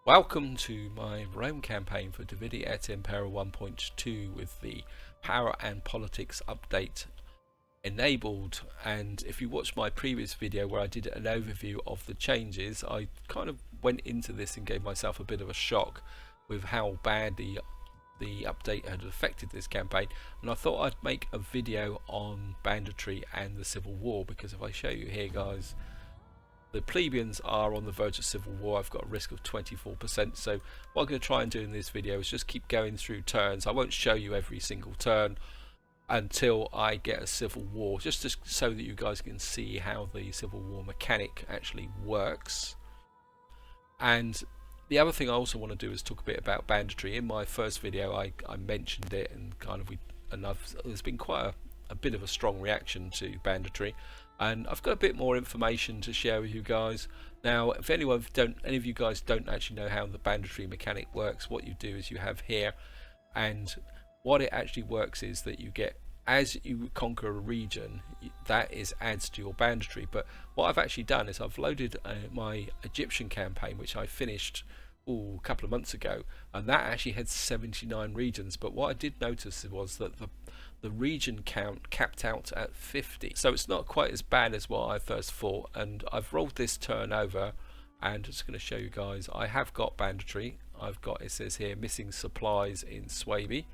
Welcome to my Rome campaign for Et Impera 1.2 with the power and politics update enabled. And if you watch my previous video where I did an overview of the changes, I kind of went into this and gave myself a bit of a shock with how bad the update had affected this campaign, and I thought I'd make a video on banditry and the civil war, because if I show you here, guys, the plebeians are on the verge of civil war. I've got a risk of 24%. So what I'm going to try and do in this video is just keep going through turns. I won't show you every single turn until I get a civil war, just so that you guys can see how the civil war mechanic actually works. And the other thing I also want to do is talk a bit about banditry. In my first video I mentioned it, and there's been quite a bit of a strong reaction to banditry, and I've got a bit more information to share with you guys. Now, if any of you guys don't actually know how the banditry mechanic works, what you do is you have here, and what it actually works is that you get, as you conquer a region, that adds to your banditry. But what I've actually done is I've loaded my Egyptian campaign, which I finished a couple of months ago, and that actually had 79 regions. But what I did notice was that the region count capped out at 50, so it's not quite as bad as what I first thought. And I've rolled this turn over, and I'm just going to show you guys I have got banditry. I've got, it says here, missing supplies in Swaby,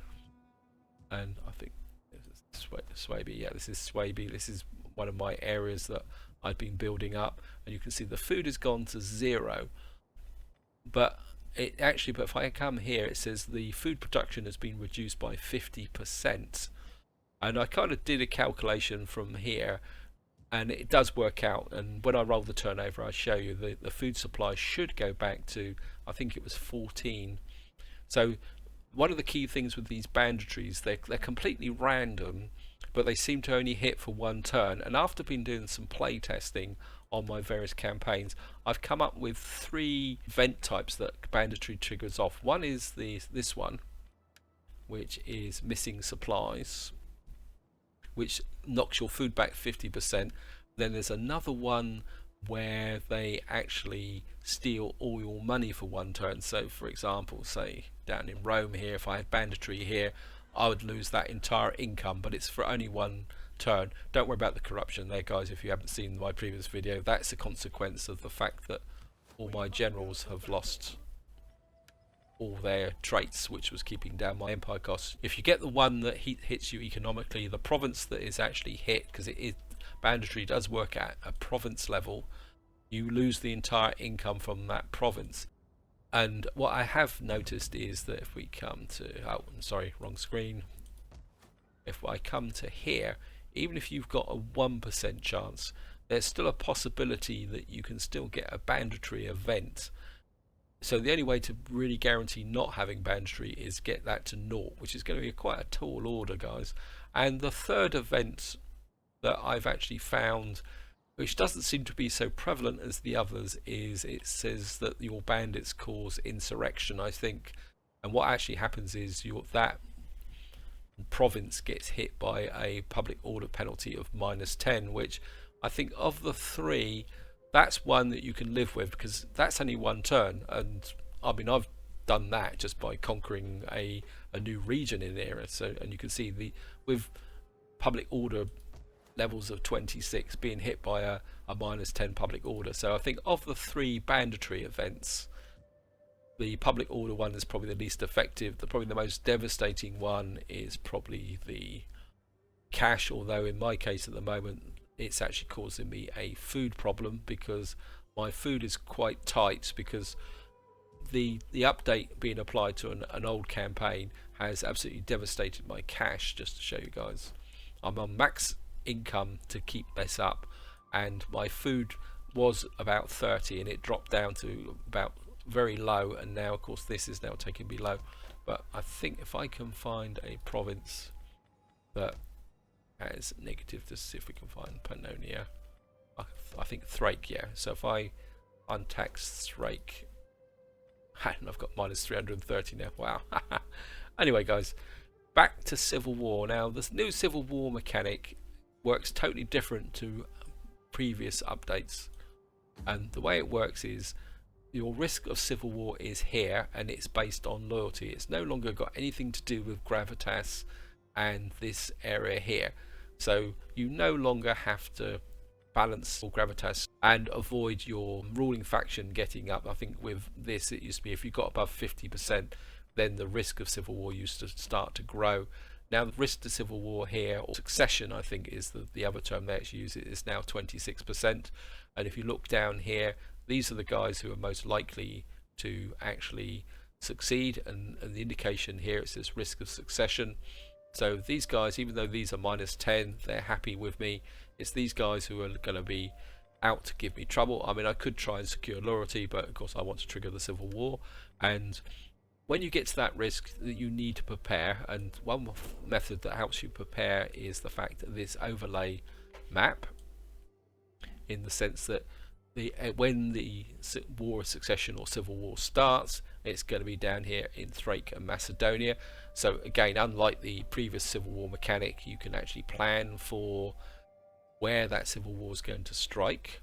and I think Swaby, yeah, this is Swaby. This is one of my areas that I've been building up, and you can see the food has gone to 0. But if I come here, it says the food production has been reduced by 50%. And I kind of did a calculation from here, and it does work out. And when I roll the turnover, I show you the food supply should go back to, I think it was 14. So one of the key things with these banditries, they're completely random, but they seem to only hit for one turn. And after been doing some play testing on my various campaigns, I've come up with 3 event types that banditry triggers off. One is this one, which is missing supplies, which knocks your food back 50%. Then there's another one where they actually steal all your money for one turn. So for example, say down in Rome here, if I had banditry here, I would lose that entire income, but it's for only one turn. Don't worry about the corruption there, guys. If you haven't seen my previous video, that's a consequence of the fact that all my generals have lost all their traits, which was keeping down my empire costs. If you get the one that hits you economically, the province that is actually hit, because banditry does work at a province level, you lose the entire income from that province. And what I have noticed is that if we come to, I'm sorry, wrong screen. If I come to here, even if you've got a 1% chance, there's still a possibility that you can still get a banditry event. So the only way to really guarantee not having banditry is get that to 0, which is going to be quite a tall order, guys. And the third event that I've actually found, which doesn't seem to be so prevalent as the others, is it says that your bandits cause insurrection, I think. And what actually happens is that province gets hit by a public order penalty of -10, which I think of the 3, that's one that you can live with, because that's only one turn. And I mean, I've done that just by conquering a new region in there. So, and you can see with public order levels of 26 being hit by a -10 public order. So I think of the 3 banditry events, the public order one is probably the least effective. Probably the most devastating one is probably the cash, although in my case at the moment it's actually causing me a food problem, because my food is quite tight, because the update being applied to an old campaign has absolutely devastated my cash. Just to show you guys, I'm on max income to keep this up, and my food was about 30 and it dropped down to about very low, and now of course this is now taking me low. But I think if I can find a province that has negative, to see if we can find Pannonia, I think Thrace, yeah. So if I untax Thrace, and I've got -330 now, wow. Anyway, guys, back to civil war. Now this new civil war mechanic works totally different to previous updates, and the way it works is your risk of civil war is here, and it's based on loyalty. It's no longer got anything to do with gravitas and this area here. So you no longer have to balance your gravitas and avoid your ruling faction getting up. I think with this it used to be if you got above 50%, then the risk of civil war used to start to grow. Now the risk to civil war here, or succession I think is the other term they actually use, it is now 26%. And if you look down here, these are the guys who are most likely to actually succeed, and the indication here it says risk of succession. So these guys, even though these are -10, they're happy with me. It's these guys who are going to be out to give me trouble. I mean, I could try and secure loyalty, but of course I want to trigger the civil war. And when you get to that risk, you need to prepare, and one method that helps you prepare is the fact that this overlay map, in the sense that when the war of succession or civil war starts, it's going to be down here in Thrace and Macedonia. So again, unlike the previous civil war mechanic, you can actually plan for where that civil war is going to strike.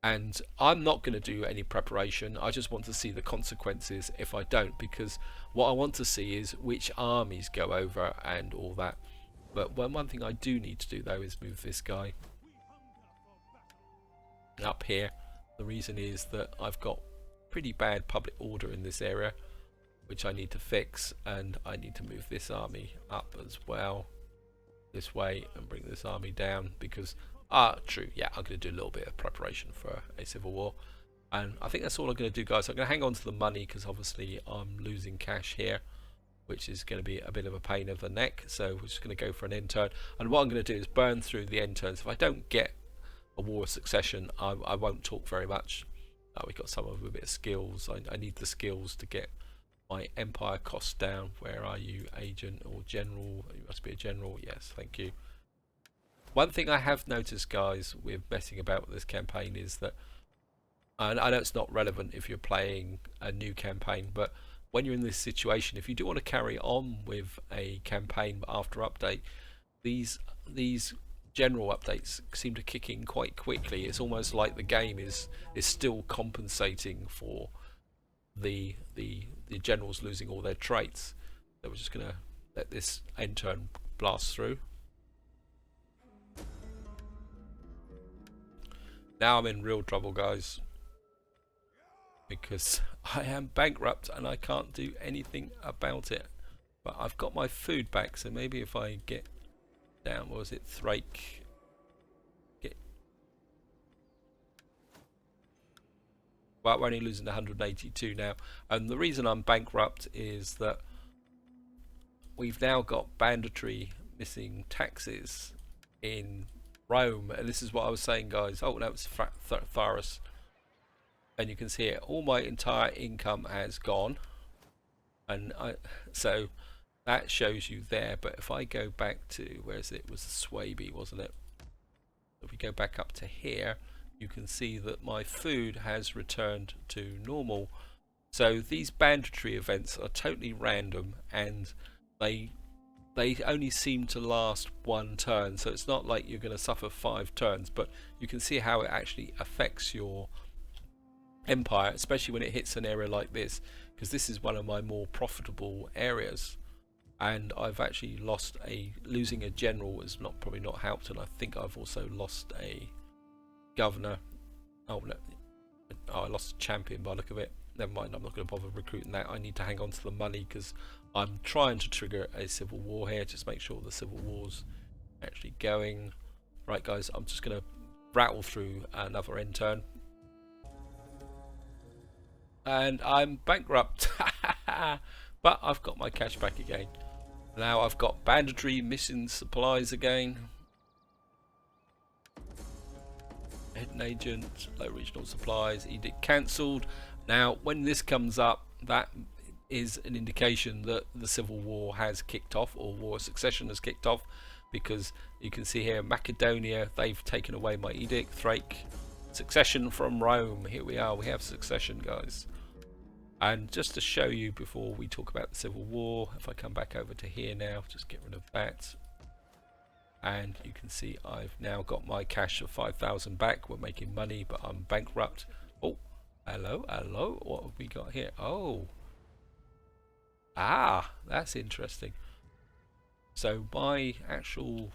And I'm not going to do any preparation. I just want to see the consequences if I don't, because what I want to see is which armies go over and all that. But one thing I do need to do though is move this guy up here. The reason is that I've got pretty bad public order in this area, which I need to fix, and I need to move this army up as well this way and bring this army down, because true, yeah, I'm going to do a little bit of preparation for a civil war. And I think that's all I'm going to do, guys. I'm going to hang on to the money because obviously I'm losing cash here, which is going to be a bit of a pain in the neck. So we're just going to go for an end turn, and what I'm going to do is burn through the end turns. If I don't get a war of succession, I won't talk very much. We've got some of a bit of skills. I need the skills to get my empire costs down. Where are you, agent or general? You must be a general. Yes, thank you. One thing I have noticed, guys, with messing about with this campaign is that, and I know it's not relevant if you're playing a new campaign, but when you're in this situation, if you do want to carry on with a campaign after update, these general updates seem to kick in quite quickly. It's almost like the game is still compensating for the generals losing all their traits. So we're just going to let this end turn blast through. Now I'm in real trouble, guys, because I am bankrupt and I can't do anything about it. But I've got my food back, so maybe if I get down, what was it, Thrace? Well, we're only losing 182 now, and the reason I'm bankrupt is that we've now got banditry missing taxes in Rome, and this is what I was saying, guys. Oh no, it's Tharus, and you can see it. All my entire income has gone, and so that shows you there. But if I go back to, where is it? It was Swaby, wasn't it? If we go back up to here, you can see that my food has returned to normal. So these banditry events are totally random, and they only seem to last one turn, so it's not like you're going to suffer 5 turns, but you can see how it actually affects your empire, especially when it hits an area like this, because this is one of my more profitable areas, and I've actually losing a general has probably not helped, and I think I've also lost a governor. Oh no, I lost a champion by the look of it. Never mind, I'm not going to bother recruiting that. I need to hang on to the money because I'm trying to trigger a civil war here. Just make sure the civil war's actually going. Right, guys, I'm just going to rattle through another end turn. And I'm bankrupt. But I've got my cash back again. Now I've got banditry missing supplies again. Hidden agent, low regional supplies, edict cancelled. Now when this comes up, that is an indication that the civil war has kicked off, or war of succession has kicked off, because you can see here Macedonia, they've taken away my edict. Thrace, succession from Rome. Here we are, we have succession, guys. And just to show you before we talk about the civil war, if I come back over to here now, just get rid of that, and you can see I've now got my cash of 5,000 back. We're making money, but I'm bankrupt. Oh, Hello, hello. What have we got here? Oh, ah, that's interesting. So my actual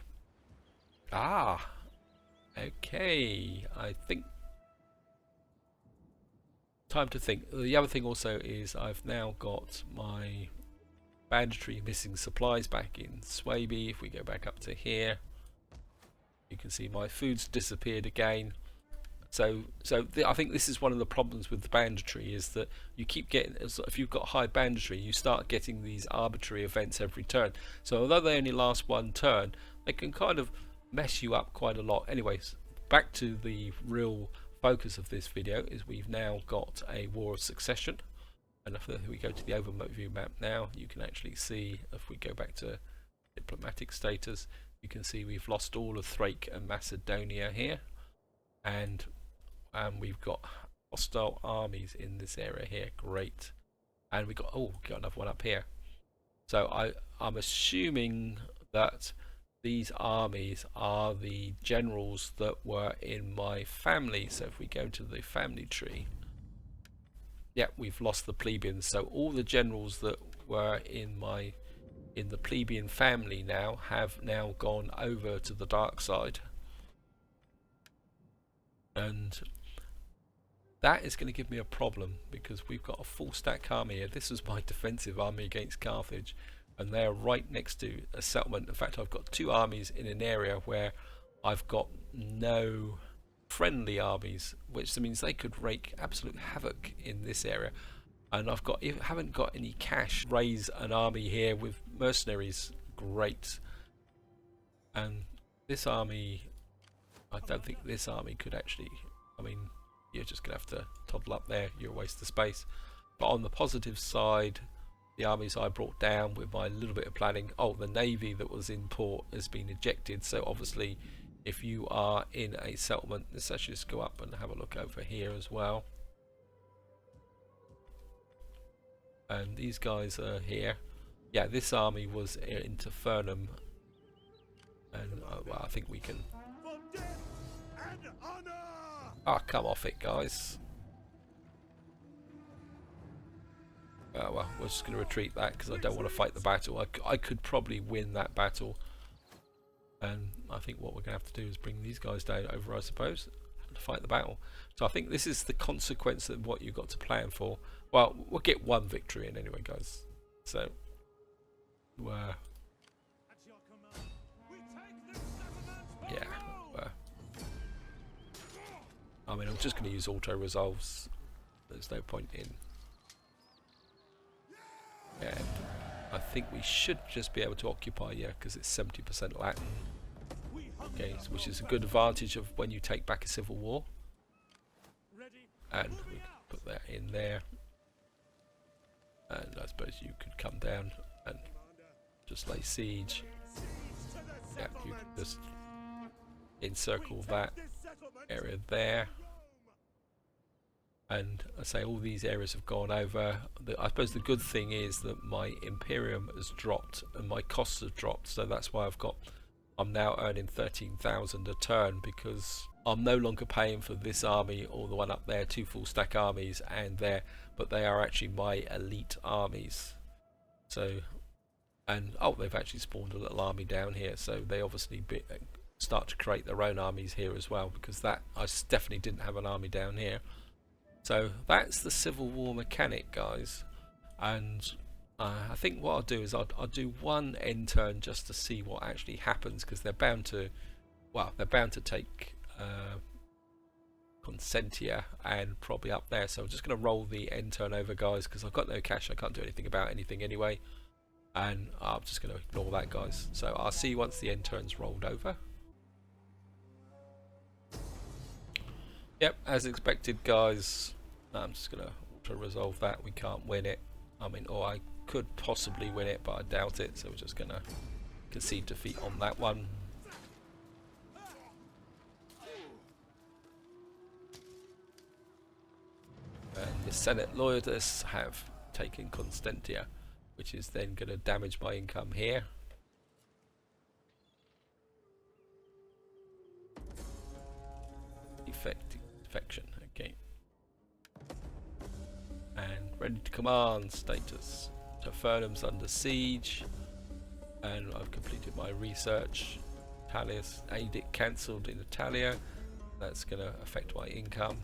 okay. I think time to think. The other thing also is I've now got my banditry missing supplies back in Swaby. If we go back up to here, you can see my food's disappeared again. So I think this is one of the problems with the banditry, is that you keep getting, if you've got high banditry, you start getting these arbitrary events every turn. So although they only last one turn, they can kind of mess you up quite a lot. Anyways, back to the real focus of this video is we've now got a war of succession. And if we go to the overview map now, you can actually see, if we go back to diplomatic status, you can see we've lost all of Thrace and Macedonia here, and we've got hostile armies in this area here. Great. And we got got another one up here. So I'm assuming that these armies are the generals that were in my family. So if we go to the family tree, yeah, we've lost the plebeians. So all the generals that were in the plebeian family now have now gone over to the dark side, and that is going to give me a problem because we've got a full stack army here. This is my defensive army against Carthage, and they are right next to a settlement. In fact, I've got two armies in an area where I've got no friendly armies, which means they could wreak absolute havoc in this area. And haven't got any cash. Raise an army here with mercenaries. Great. And this army, I don't think this army could actually, I mean, you're just gonna have to toddle up there. You're a waste of space. But on the positive side, the armies I brought down with my little bit of planning, the navy that was in port has been ejected. So obviously if you are in a settlement, let's actually just go up and have a look over here as well. And these guys are here. Yeah, this army was into Furnham, and well, I think we can. Come off it, guys. Well, we're just going to retreat that because I don't want to fight the battle. I could probably win that battle, and I think what we're going to have to do is bring these guys down over, I suppose, to fight the battle. So I think this is the consequence of what you've got to plan for. Well, we'll get one victory in anyway, guys. So, yeah. I mean, I'm just going to use auto resolves. There's no point in. And I think we should just be able to occupy, yeah, because it's 70% Latin. Okay, which is a good advantage of when you take back a civil war. And we can put that in there. And I suppose you could come down and just lay siege. Yeah, you can just encircle that area there. And I say all these areas have gone over. I suppose the good thing is that my Imperium has dropped and my costs have dropped, so that's why I'm now earning 13,000 a turn, because I'm no longer paying for this army or the one up there, two full stack armies, but they are actually my elite armies. So, and they've actually spawned a little army down here, so they obviously start to create their own armies here as well, because I definitely didn't have an army down here. So that's the Civil War mechanic, guys, and I think what I'll do is I'll do one end turn just to see what actually happens, because they're bound to take Consentia and probably up there. So I'm just going to roll the end turn over, guys, because I've got no cash. I can't do anything about anything anyway, and I'm just going to ignore that, guys. So I'll see you once the end turn's rolled over. Yep, as expected, guys. I'm just going to auto-resolve that. We can't win it. I mean, or I could possibly win it, but I doubt it. So we're just going to concede defeat on that one. And the Senate loyalists have taken Constantia, which is then going to damage my income here. Defection, okay. ready to command status. Tafernum's under siege, and I've completed my research. Italia's edict cancelled in Italia. That's going to affect my income.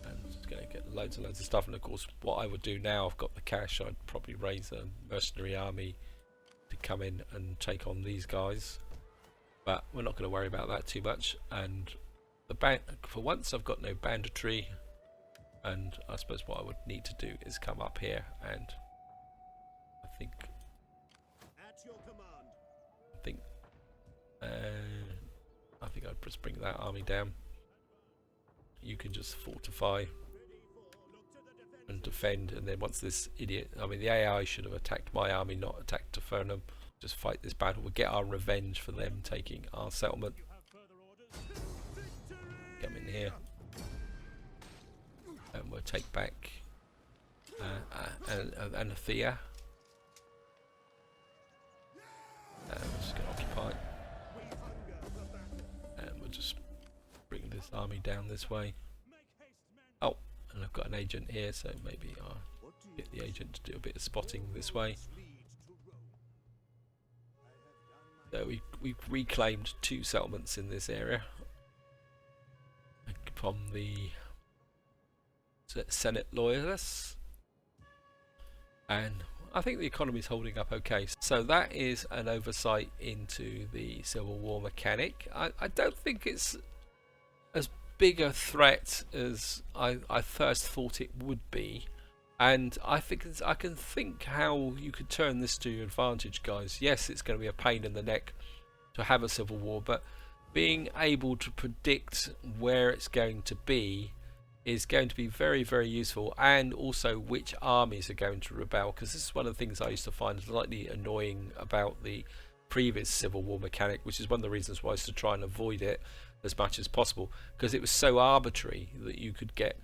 And just going to get loads and loads of stuff. And of course, what I would do now, I've got the cash, I'd probably raise a mercenary army to come in and take on these guys. But we're not going to worry about that too much. And for once, I've got no banditry. And I suppose what I would need to do is come up here, and I think I'd just bring that army down. You can just fortify and defend, and then once this idiot, I mean the AI should have attacked my army, not attacked Tafernum. Just fight this battle. We'll get our revenge for them taking our settlement. Come in here. And we'll take back Anathea. And we're just going to occupy. And we'll just bring this army down this way. Oh, and I've got an agent here, so maybe I'll get the agent to do a bit of spotting this way. So we've reclaimed 2 settlements in this area from the Senate loyalists, and I think the economy is holding up okay. So that is an oversight into the Civil War mechanic. I don't think it's as big a threat as I first thought it would be, and I think I can think how you could turn this to your advantage, guys. Yes, it's going to be a pain in the neck to have a civil war, but being able to predict where it's going to be is going to be very, very useful, and also which armies are going to rebel, because this is one of the things I used to find slightly annoying about the previous Civil War mechanic, which is one of the reasons why I used to try and avoid it as much as possible, because it was so arbitrary that you could get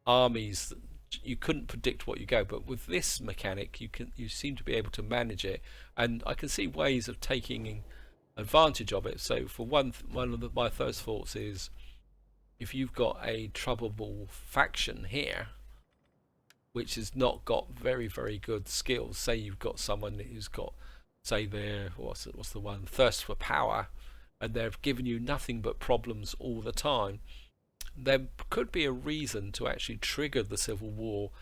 armies that you couldn't predict what you go. But with this mechanic, you seem to be able to manage it, and I can see ways of taking advantage of it. So for one of my first thoughts is, if you've got a troublable faction here which has not got very, very good skills, say you've got someone who's got, say their what's the one, thirst for power, and they've given you nothing but problems all the time, there could be a reason to actually trigger the civil war,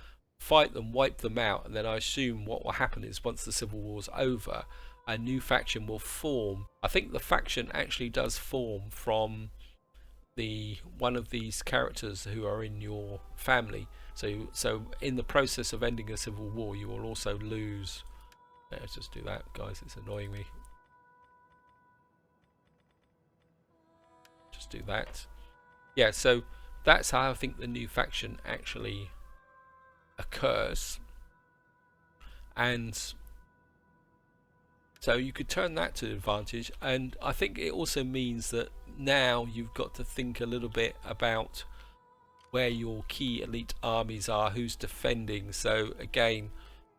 fight them, wipe them out, and then I assume what will happen is once the civil war's over, a new faction will form. I think the faction actually does form from one of these characters who are in your family. So in the process of ending a civil war, you will also lose. Let's just do that, guys. It's annoying me. Just do that. Yeah. So that's how I think the new faction actually occurs, and so you could turn that to advantage. And I think it also means that now you've got to think a little bit about where your key elite armies are, who's defending. So again,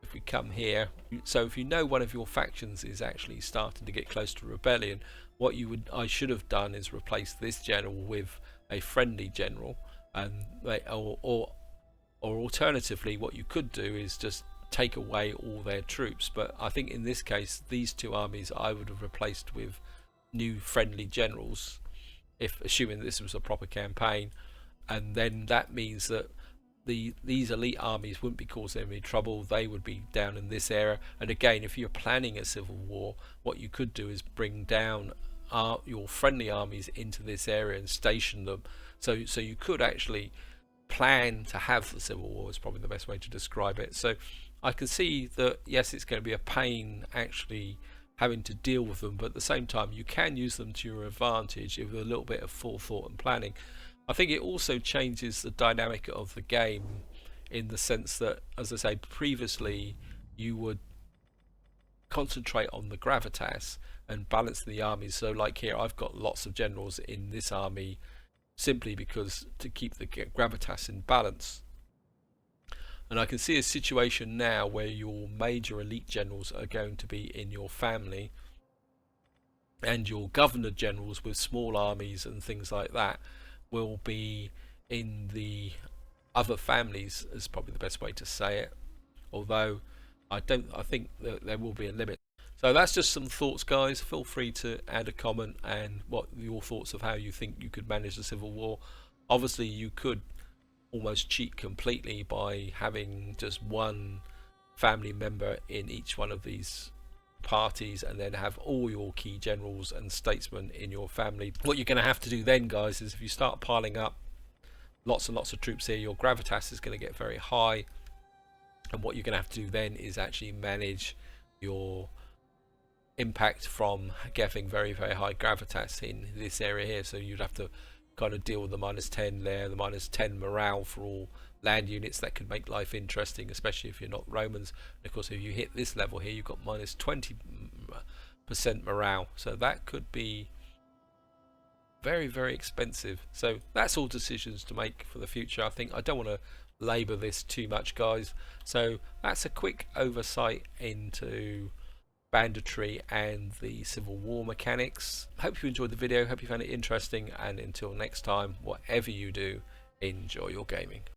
if we come here, so if you know one of your factions is actually starting to get close to rebellion, what I should have done is replace this general with a friendly general, and or alternatively, what you could do is just take away all their troops. But I think in this case, these 2 armies I would have replaced with new friendly generals, if assuming this was a proper campaign, and then that means that these elite armies wouldn't be causing any trouble. They would be down in this area. And again, if you're planning a civil war, what you could do is bring down your friendly armies into this area and station them. So you could actually plan to have the civil war, is probably the best way to describe it. So I can see that yes, it's going to be a pain actually having to deal with them, but at the same time you can use them to your advantage with a little bit of forethought and planning. I think it also changes the dynamic of the game, in the sense that, as I say, previously you would concentrate on the gravitas and balance the armies. So like here, I've got lots of generals in this army simply because to keep the gravitas in balance. And I can see a situation now where your major elite generals are going to be in your family, and your governor generals with small armies and things like that will be in the other families is probably the best way to say it, although I think that there will be a limit. So that's just some thoughts, guys. Feel free to add a comment and what your thoughts of how you think you could manage the civil war. Obviously you could almost cheat completely by having just one family member in each one of these parties and then have all your key generals and statesmen in your family. What you're going to have to do then, guys, is if you start piling up lots and lots of troops here, your gravitas is going to get very high, and what you're going to have to do then is actually manage your impact from getting very high gravitas in this area here. So you'd have to kind of deal with the -10 there, the -10 morale for all land units. That could make life interesting, especially if you're not Romans. And of course, if you hit this level here, you've got -20% morale, so that could be very expensive. So that's all decisions to make for the future. I think I don't want to labour this too much, guys. So that's a quick oversight into banditry and the civil war mechanics. Hope you enjoyed the video, hope you found it interesting, and until next time, whatever you do, enjoy your gaming.